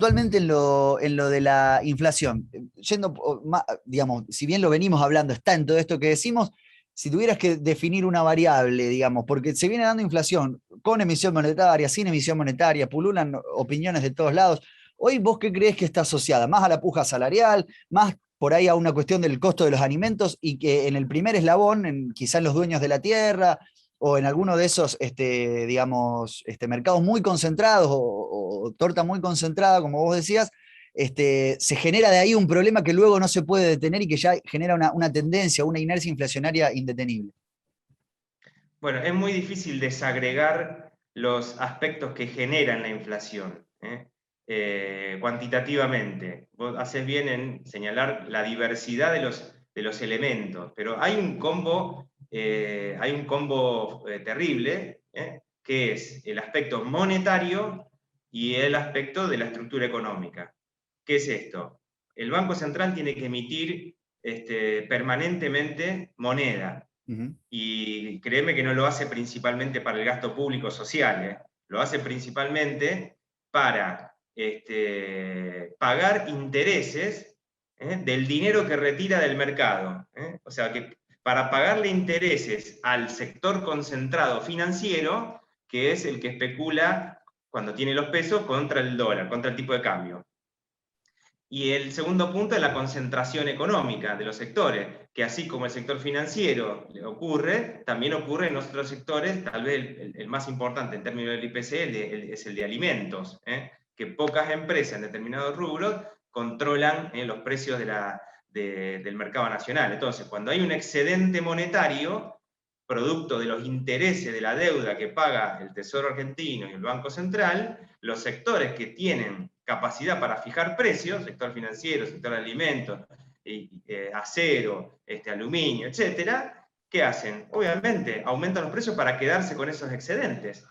puntualmente en lo de la inflación, digamos, si bien lo venimos hablando, está en todo esto que decimos, si tuvieras que definir una variable, digamos, porque se viene dando inflación con emisión monetaria, sin emisión monetaria, pululan opiniones de todos lados. Hoy, ¿vos qué crees que está asociada? ¿Más a la puja salarial? ¿Más por ahí a una cuestión del costo de los alimentos? Y que en el primer eslabón, quizá en los dueños de la tierra, o en alguno de esos, digamos, mercados muy concentrados o torta muy concentrada, como vos decías, se genera de ahí un problema que luego no se puede detener y que ya genera una tendencia, una inercia inflacionaria indetenible. Bueno, es muy difícil desagregar los aspectos que generan la inflación, cuantitativamente. Vos haces bien en señalar la diversidad de los elementos, pero hay un combo, terrible, que es el aspecto monetario y el aspecto de la estructura económica. ¿Qué es esto? El Banco Central tiene que emitir permanentemente moneda. Y créeme que no lo hace principalmente para el gasto público social, lo hace principalmente para pagar intereses del dinero que retira del mercado. O sea, que para pagarle intereses al sector concentrado financiero, que es el que especula cuando tiene los pesos contra el dólar, contra el tipo de cambio. Y el segundo punto es la concentración económica de los sectores, que así como el sector financiero le ocurre, también ocurre en otros sectores, tal vez el más importante en términos del IPC es el de alimentos, que pocas empresas en determinados rubros controlan los precios del mercado nacional. Entonces, cuando hay un excedente monetario, producto de los intereses de la deuda que paga el Tesoro Argentino y el Banco Central, los sectores que tienen capacidad para fijar precios, sector financiero, sector de alimentos, acero, aluminio, etcétera, ¿qué hacen? Obviamente, aumentan los precios para quedarse con esos excedentes,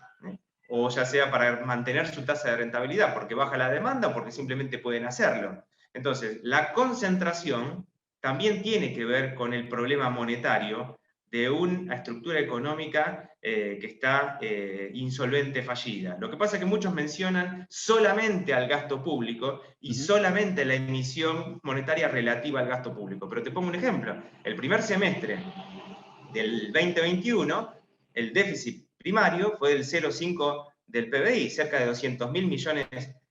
o ya sea para mantener su tasa de rentabilidad, porque baja la demanda o porque simplemente pueden hacerlo. Entonces, la concentración también tiene que ver con el problema monetario de una estructura económica que está insolvente, fallida. Lo que pasa es que muchos mencionan solamente al gasto público y solamente la emisión monetaria relativa al gasto público. Pero te pongo un ejemplo. El primer semestre del 2021, el déficit primario fue del 0,5 del PBI, cerca de 200.000 millones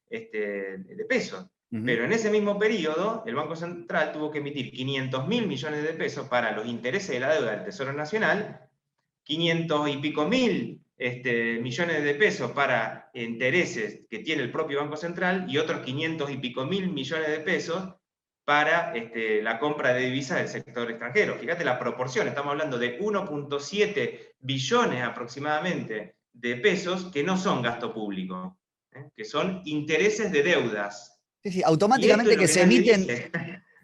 de pesos. Pero en ese mismo periodo, el Banco Central tuvo que emitir 500.000 millones de pesos para los intereses de la deuda del Tesoro Nacional, 500 y pico mil millones de pesos para intereses que tiene el propio Banco Central y otros 500 y pico mil millones de pesos para la compra de divisas del sector extranjero. Fíjate la proporción, estamos hablando de 1,7 billones aproximadamente de pesos que no son gasto público, que son intereses de deudas. Sí, sí, Y esto es lo que nadie dice.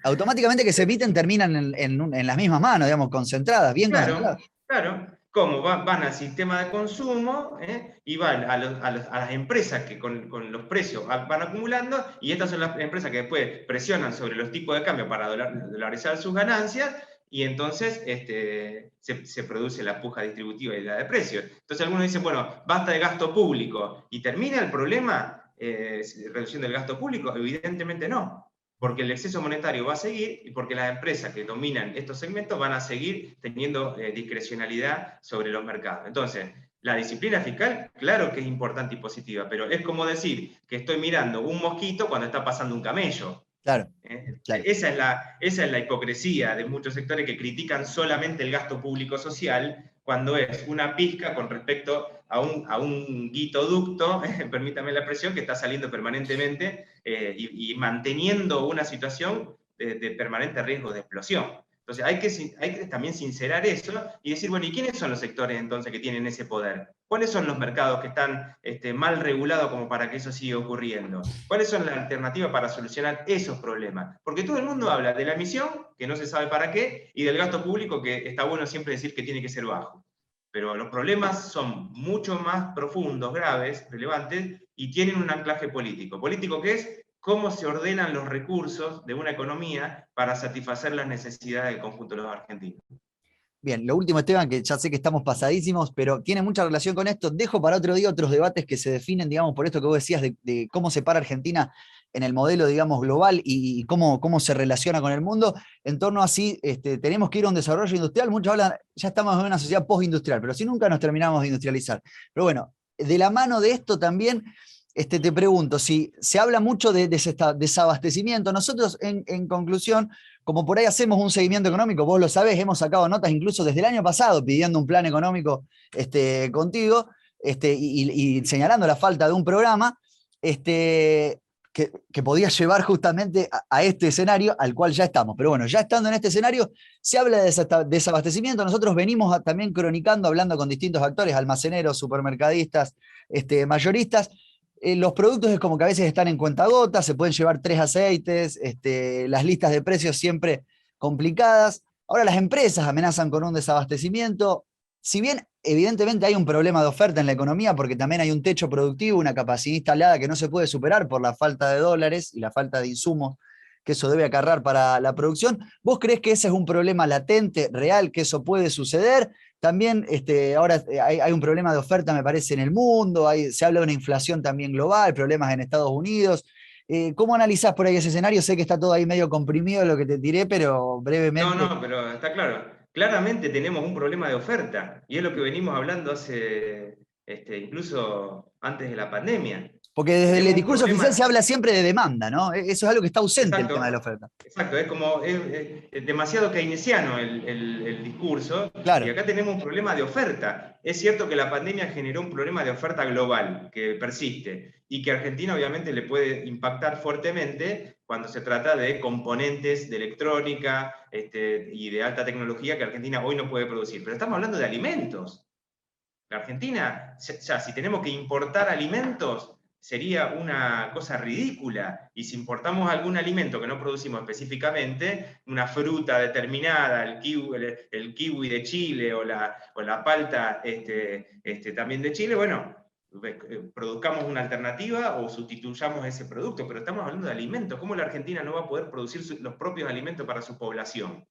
automáticamente que se emiten terminan en las mismas manos, digamos, concentradas, bien Claro, concentradas. claro. ¿Cómo? Van al sistema de consumo y van a las empresas que con los precios van acumulando, y estas son las empresas que después presionan sobre los tipos de cambio para dolarizar sus ganancias, y entonces se produce la puja distributiva y la de precios. Entonces algunos dicen, bueno, basta de gasto público, ¿y termina el problema reduciendo el gasto público? Evidentemente no, porque el exceso monetario va a seguir y porque las empresas que dominan estos segmentos van a seguir teniendo discrecionalidad sobre los mercados. Entonces, la disciplina fiscal, claro que es importante y positiva, pero es como decir que estoy mirando un mosquito cuando está pasando un camello. Claro, claro. Esa es la hipocresía de muchos sectores que critican solamente el gasto público social cuando es una pizca con respecto a un guitoducto, permítame la expresión, que está saliendo permanentemente y manteniendo una situación de permanente riesgo de explosión. Entonces hay que también sincerar eso y decir, bueno, ¿y quiénes son los sectores entonces que tienen ese poder? ¿Cuáles son los mercados que están mal regulados como para que eso siga ocurriendo? ¿Cuáles son las alternativas para solucionar esos problemas? Porque todo el mundo habla de la emisión, que no se sabe para qué, y del gasto público, que está bueno siempre decir que tiene que ser bajo. Pero los problemas son mucho más profundos, graves, relevantes, y tienen un anclaje político. ¿Político qué es? Cómo se ordenan los recursos de una economía para satisfacer las necesidades del conjunto de los argentinos. Bien, lo último, Esteban, que ya sé que estamos pasadísimos, pero tiene mucha relación con esto. Dejo para otro día otros debates que se definen, digamos, por esto que vos decías de cómo se para Argentina en el modelo, digamos, global y cómo se relaciona con el mundo, en torno a si tenemos que ir a un desarrollo industrial. Muchos hablan, ya estamos en una sociedad postindustrial, pero si nunca nos terminamos de industrializar. Pero bueno, de la mano de esto también, te pregunto, si se habla mucho de desabastecimiento, nosotros en conclusión, como por ahí hacemos un seguimiento económico, vos lo sabés, hemos sacado notas incluso desde el año pasado pidiendo un plan económico contigo, y señalando la falta de un programa, que podía llevar justamente a este escenario al cual ya estamos. Pero bueno, ya estando en este escenario, se habla de desabastecimiento. Nosotros venimos también cronicando, hablando con distintos actores, almaceneros, supermercadistas, mayoristas. Los productos es como que a veces están en cuentagotas, se pueden llevar 3 aceites, las listas de precios siempre complicadas. Ahora las empresas amenazan con un desabastecimiento. Si bien evidentemente hay un problema de oferta en la economía, porque también hay un techo productivo, una capacidad instalada que no se puede superar por la falta de dólares y la falta de insumos que eso debe acarrear para la producción, ¿vos creés que ese es un problema latente, real, que eso puede suceder? También ahora hay un problema de oferta, me parece, en el mundo, se habla de una inflación también global, problemas en Estados Unidos. ¿Cómo analizás por ahí ese escenario? Sé que está todo ahí medio comprimido lo que te tiré, pero No, brevemente. no, pero está claro. Claramente tenemos un problema de oferta, y es lo que venimos hablando hace, incluso antes de la pandemia. Porque desde el Tenemos un discurso oficial se problema, habla siempre de demanda, ¿no? Eso es algo que está ausente, el tema de la exacto, oferta. exacto, es como es demasiado keynesiano el discurso, y Claro. acá tenemos un problema de oferta. Es cierto que la pandemia generó un problema de oferta global que persiste, y que Argentina obviamente le puede impactar fuertemente cuando se trata de componentes de electrónica y de alta tecnología que Argentina hoy no puede producir. Pero estamos hablando de alimentos. La Argentina, ya, si tenemos que importar alimentos, sería una cosa ridícula. Y si importamos algún alimento que no producimos específicamente, una fruta determinada, el kiwi de Chile o la palta también de Chile, bueno, produzcamos una alternativa o sustituyamos ese producto. Pero estamos hablando de alimentos. ¿Cómo la Argentina no va a poder producir los propios alimentos para su población?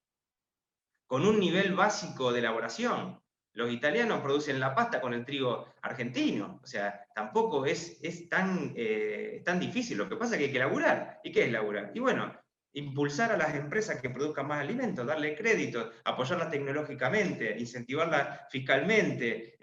Con un nivel básico de elaboración. Los italianos producen la pasta con el trigo argentino, o sea, tampoco es tan difícil. Lo que pasa es que hay que laburar. ¿Y qué es laburar? Y bueno, impulsar a las empresas que produzcan más alimentos, darle crédito, apoyarlas tecnológicamente, incentivarlas fiscalmente,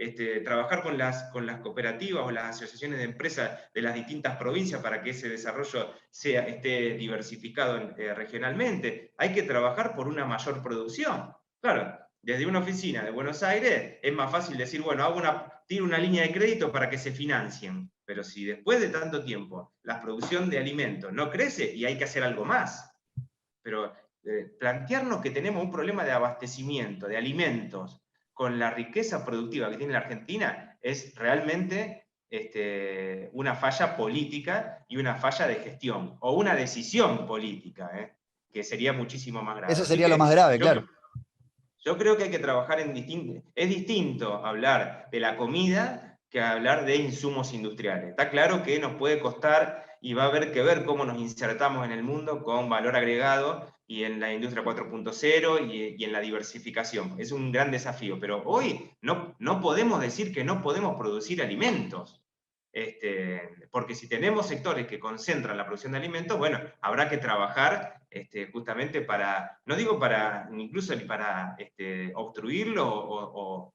trabajar con las cooperativas o las asociaciones de empresas de las distintas provincias para que ese desarrollo esté diversificado regionalmente. Hay que trabajar por una mayor producción. Claro, desde una oficina de Buenos Aires es más fácil decir, bueno, tiro una línea de crédito para que se financien. Pero si después de tanto tiempo la producción de alimentos no crece y hay que hacer algo más, pero plantearnos que tenemos un problema de abastecimiento de alimentos con la riqueza productiva que tiene la Argentina es realmente una falla política y una falla de gestión, o una decisión política, que sería muchísimo más grave. Eso Así sería lo más que grave, claro. yo creo que hay que trabajar en distinto. Es distinto hablar de la comida que hablar de insumos industriales. Está claro que nos puede costar y va a haber que ver cómo nos insertamos en el mundo con valor agregado y en la industria 4.0 y en la diversificación. Es un gran desafío, pero hoy no podemos decir que no podemos producir alimentos. Porque si tenemos sectores que concentran la producción de alimentos, bueno, habrá que trabajar justamente para, no digo para, incluso ni para obstruirlo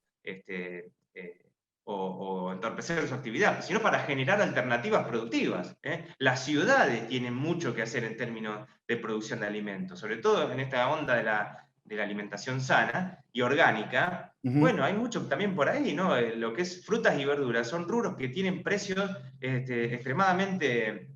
o entorpecer su actividad, sino para generar alternativas productivas. Las ciudades tienen mucho que hacer en términos de producción de alimentos, sobre todo en esta onda de la alimentación sana y orgánica. Bueno, hay mucho también por ahí, ¿no? Lo que es frutas y verduras, son rubros que tienen precios extremadamente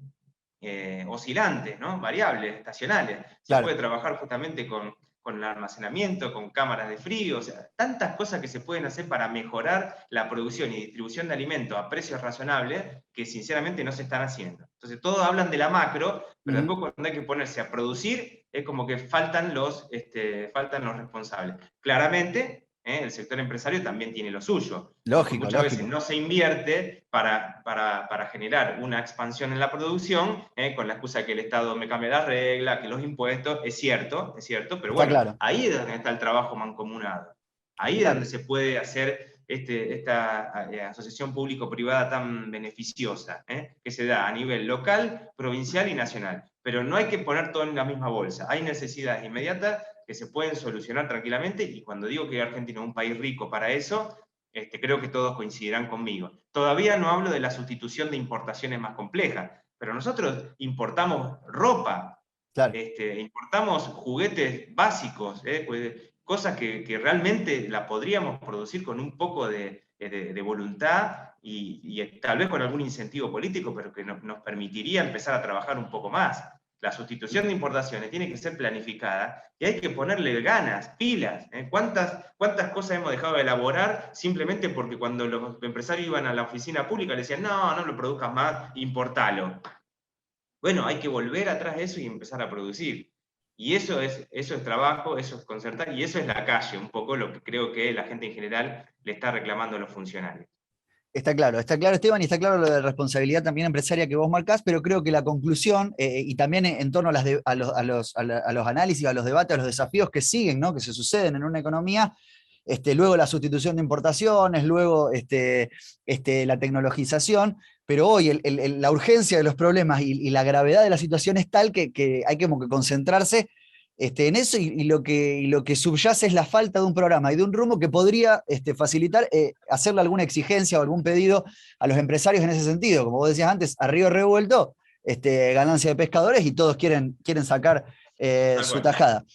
oscilantes, ¿no? Variables, estacionales. Se Claro. puede trabajar justamente con el almacenamiento, con cámaras de frío, o sea, tantas cosas que se pueden hacer para mejorar la producción y distribución de alimentos a precios razonables que sinceramente no se están haciendo. Entonces todos hablan de la macro, pero después cuando hay que ponerse a producir es como que faltan los responsables. Claramente, el sector empresario también tiene lo suyo, porque Lógico, muchas veces lógico. no se invierte para generar una expansión en la producción, con la excusa de que el Estado me cambia la regla, que los impuestos, es cierto, pero Está bueno, claro. ahí es donde está el trabajo mancomunado. Ahí es donde Claro. se puede hacer esta asociación público-privada tan beneficiosa, que se da a nivel local, provincial y nacional. Pero no hay que poner todo en la misma bolsa. Hay necesidades inmediatas que se pueden solucionar tranquilamente, y cuando digo que Argentina es un país rico para eso, creo que todos coincidirán conmigo. Todavía no hablo de la sustitución de importaciones más complejas, pero nosotros importamos ropa, Claro. importamos juguetes básicos, cosas que realmente la podríamos producir con un poco de voluntad y tal vez con algún incentivo político, pero que nos permitiría empezar a trabajar un poco más. La sustitución de importaciones tiene que ser planificada y hay que ponerle ganas, pilas. ¿Cuántas cosas hemos dejado de elaborar simplemente porque cuando los empresarios iban a la oficina pública le decían, no, no lo produzcas más, importalo? Bueno, hay que volver atrás de eso y empezar a producir. Y eso es trabajo, eso es concertar, y eso es la calle, un poco lo que creo que la gente en general le está reclamando a los funcionarios. Está claro, Esteban, y está claro lo de responsabilidad también empresaria que vos marcás, pero creo que la conclusión, y también en torno a los análisis, a los debates, a los desafíos que siguen, ¿no? Que se suceden en una economía, luego la sustitución de importaciones, luego la tecnologización, pero hoy la urgencia de los problemas y la gravedad de la situación es tal que hay como que concentrarse en eso, y lo que subyace es la falta de un programa y de un rumbo que podría facilitar hacerle alguna exigencia o algún pedido a los empresarios en ese sentido. Como vos decías antes, a río revuelto, ganancia de pescadores, y todos quieren sacar su tajada.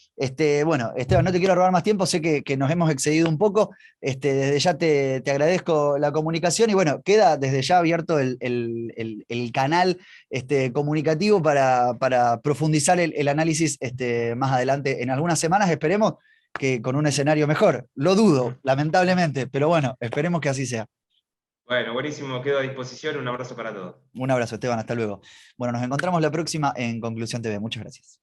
Bueno, Esteban, no te quiero robar más tiempo, sé que nos hemos excedido un poco. Desde ya te agradezco la comunicación, y bueno, queda desde ya abierto el canal comunicativo para profundizar el análisis más adelante, en algunas semanas, esperemos que con un escenario mejor. Lo dudo, lamentablemente, pero bueno, esperemos que así sea. Bueno, buenísimo, quedo a disposición, un abrazo para todos. Un abrazo, Esteban, hasta luego. Bueno, nos encontramos la próxima en Conclusión TV. Muchas gracias.